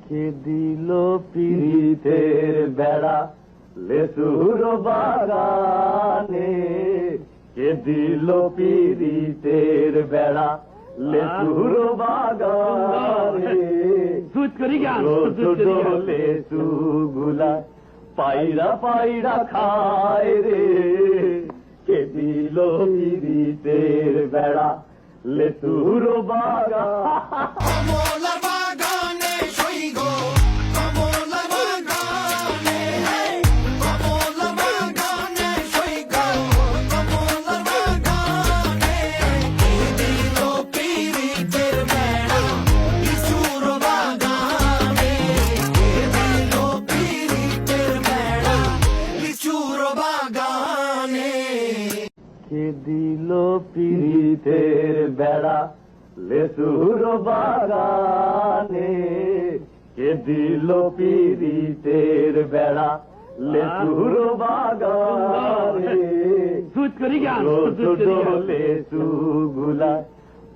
কে দিল পিরিতের বেড়া লেসুর বাগানে, কে দিল পিরিতের বেড়া লেসুর বাগানে, লেসু গুলা পায়রা পায়রা খায় রে, কে দিল পিরিতের বেড়া লেসুর বাগানে সইগো কমলা বাগানে, কমলা বাগানে সইগো কমলা বাগানে, কে দিল পিরিতের বেড়া লিচুর বাগানে, কে দিল পিরিতের বেড়া লিচুর বাগানে, কে দিল পিরিতের বেড়া লেসুর বাগানে, কে দিল পিরিতের বেড়া লেসুর বাগানে, লেসু গুলা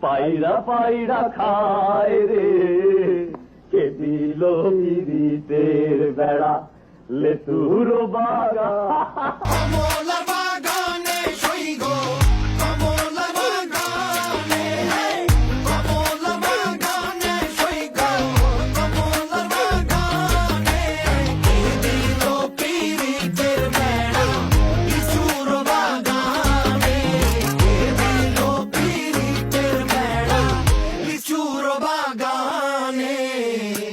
পায়রা পায়রা খায় রে, কে দিল পিরিতের বেড়া লেসুর বাগানে।